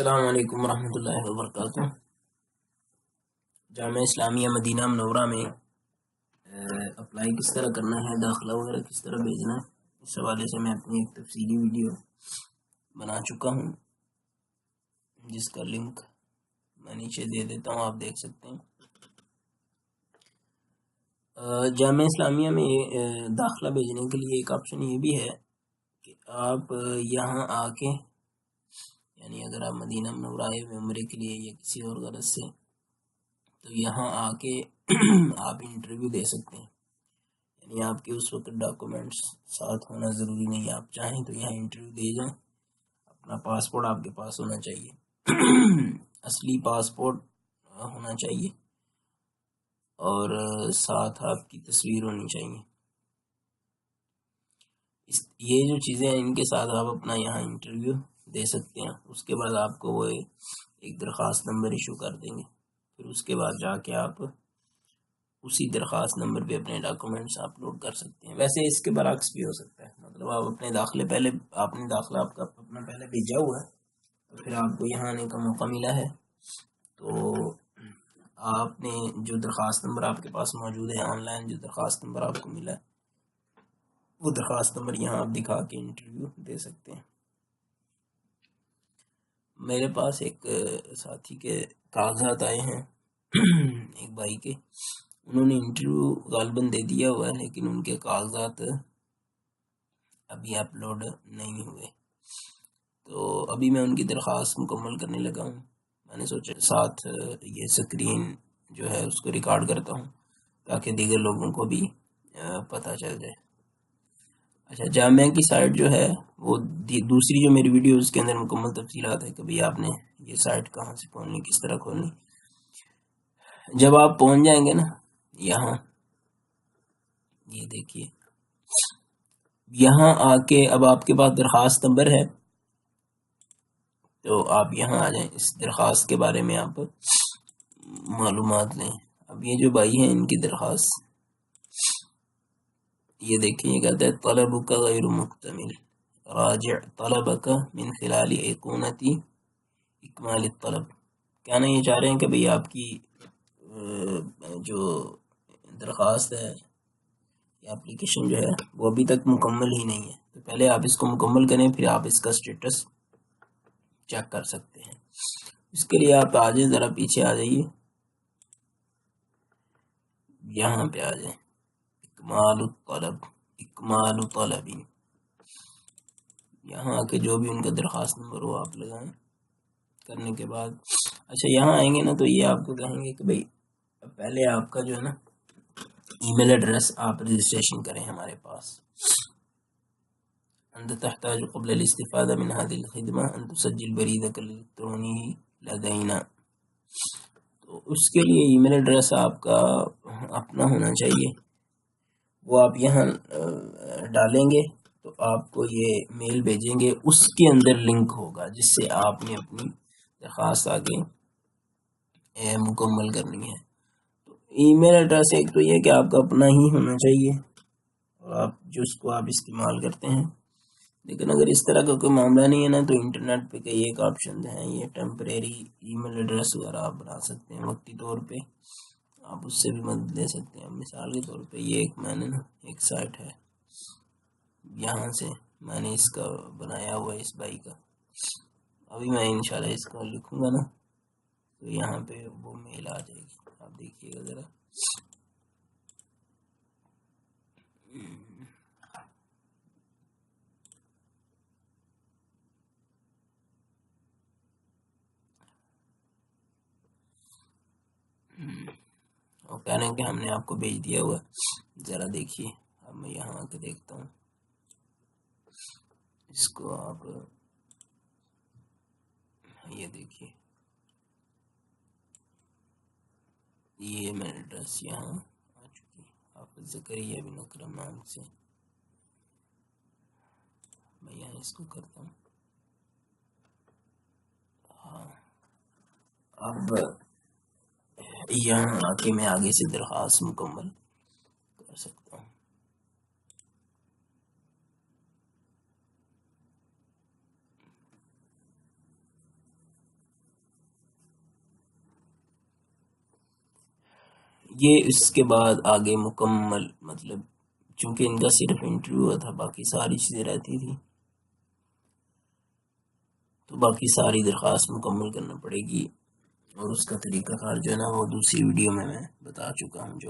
السلام علیکم ورحمۃ اللہ وبرکاتہ۔ جامعہ اسلامیہ مدینہ منورہ میں اپلائی کس طرح کرنا ہے، داخلہ وغیرہ کس طرح بھیجنا ہے، اس حوالے سے میں اپنی ایک تفصیلی ویڈیو بنا چکا ہوں، جس کا لنک میں نیچے دے دیتا ہوں، آپ دیکھ سکتے ہیں۔ جامعہ اسلامیہ میں داخلہ بھیجنے کے لیے ایک آپشن یہ بھی ہے کہ آپ یہاں آ کے، یعنی اگر آپ مدینہ منورہ آئے ہوئے عمرے کے لیے یا کسی اور غرض سے، تو یہاں آ کے آپ انٹرویو دے سکتے ہیں۔ یعنی آپ کے اس وقت ڈاکومنٹس ساتھ ہونا ضروری نہیں، آپ چاہیں تو یہاں انٹرویو دے جائیں۔ اپنا پاسپورٹ آپ کے پاس ہونا چاہیے، اصلی پاسپورٹ ہونا چاہیے، اور ساتھ آپ کی تصویر ہونی چاہیے۔ یہ جو چیزیں ہیں، ان کے ساتھ آپ اپنا یہاں انٹرویو دے سکتے ہیں۔ اس کے بعد آپ کو وہ ایک درخواست نمبر ایشو کر دیں گے، پھر اس کے بعد جا کے آپ اسی درخواست نمبر پہ اپنے ڈاکومنٹس اپلوڈ کر سکتے ہیں۔ ویسے اس کے برعکس بھی ہو سکتا ہے، مطلب آپ اپنے داخلہ آپ کا اپنا پہلے بھیجا ہوا ہے، تو پھر آپ کو یہاں آنے کا موقع ملا ہے، تو آپ نے جو درخواست نمبر آپ کے پاس موجود ہے، آن لائن جو درخواست نمبر آپ کو ملا ہے، وہ درخواست نمبر یہاں آپ دکھا کے انٹرویو دے سکتے ہیں۔ میرے پاس ایک ساتھی کے کاغذات آئے ہیں، ایک بھائی کے، انہوں نے انٹرویو غالباً دے دیا ہوا ہے، لیکن ان کے کاغذات ابھی اپلوڈ نہیں ہوئے، تو ابھی میں ان کی درخواست مکمل کرنے لگا ہوں۔ میں نے سوچا ساتھ یہ سکرین جو ہے اس کو ریکارڈ کرتا ہوں، تاکہ دیگر لوگوں کو بھی پتہ چل جائے۔ اچھا، جامعہ کی سائٹ جو ہے وہ دوسری جو میری ویڈیو اس کے اندر مکمل تفصیلات ہے کہ بھئی آپ نے یہ سائٹ کہاں سے کھولنی، کس طرح کھولنی۔ جب آپ پہنچ جائیں گے نا یہاں، یہ دیکھیے، یہاں آ کے اب آپ کے پاس درخواست نمبر ہے، تو آپ یہاں آ جائیں، اس درخواست کے بارے میں آپ معلومات لیں۔ اب یہ جو بھائی ہیں، ان کی درخواست یہ دیکھیں، یہ کہتا ہے طلبک غیر مکتمل، راجع طلبک من خلال ایقونتی اکمال الطلب۔ کہنا یہ چاہ رہے ہیں کہ بھئی آپ کی جو درخواست ہے یا اپلیکیشن جو ہے وہ ابھی تک مکمل ہی نہیں ہے، تو پہلے آپ اس کو مکمل کریں، پھر آپ اس کا سٹیٹس چیک کر سکتے ہیں۔ اس کے لیے آپ آ جائیں، ذرا پیچھے آ جائیے، یہاں پہ آ جائیں، اکمال طلبی، یہاں آ کے جو بھی ان کا درخواست نمبر ہو آپ لگائیں۔ کرنے کے بعد اچھا یہاں آئیں گے نا، تو یہ آپ کو کہیں گے کہ بھئی پہلے آپ کا جو ہے نا ای میل ایڈریس آپ رجسٹریشن کریں ہمارے پاس۔ انت تحتاج قبل الاستفادہ من هذه الخدمة ان تسجل بريدك الالکترونی لدینا، تو اس کے لیے ای میل ایڈریس آپ کا اپنا ہونا چاہیے، وہ آپ یہاں ڈالیں گے تو آپ کو یہ میل بھیجیں گے، اس کے اندر لنک ہوگا جس سے آپ نے اپنی درخواست آگے مکمل کرنی ہے۔ تو ای میل ایڈریس ایک تو یہ کہ آپ کا اپنا ہی ہونا چاہیے، اور آپ جو اس کو آپ استعمال کرتے ہیں، لیکن اگر اس طرح کا کوئی معاملہ نہیں ہے نا، تو انٹرنیٹ پہ کئی ایک آپشن ہیں، یہ ٹیمپریری ای میل ایڈریس وغیرہ آپ بنا سکتے ہیں، وقتی طور پہ آپ اس سے بھی مدد لے سکتے ہیں۔ مثال کے طور پہ یہ میں نے نا ایک سائٹ ہے، یہاں سے میں نے اس کا بنایا ہوا ہے، اس بھائی کا، ابھی میں انشاءاللہ اس کا لکھوں گا نا، تو یہاں پہ وہ میل آ جائے گی، آپ دیکھیے گا ذرا۔ اور کہہ رہے ہیں کہ ہم نے آپ کو بھیج دیا ہوا، ذرا دیکھیے۔ اب میں یہاں آ کے دیکھتا ہوں، اس کو آپ یہ دیکھیے، یہ میرا ایڈریس یہاں آ چکی، حافظ زکریا بن اکرم نام سے، میں یہاں اس کو کرتا ہوں۔ ہاں، اب یہاں آ کے میں آگے سے درخواست مکمل کر سکتا ہوں۔ یہ اس کے بعد آگے مکمل مطلب چونکہ ان کا صرف انٹرویو ہوا تھا، باقی ساری چیزیں رہتی تھی، تو باقی ساری درخواست مکمل کرنا پڑے گی، اور اس کا طریقہ کار جو ہے نا وہ دوسری ویڈیو میں بتا چکا ہوں جو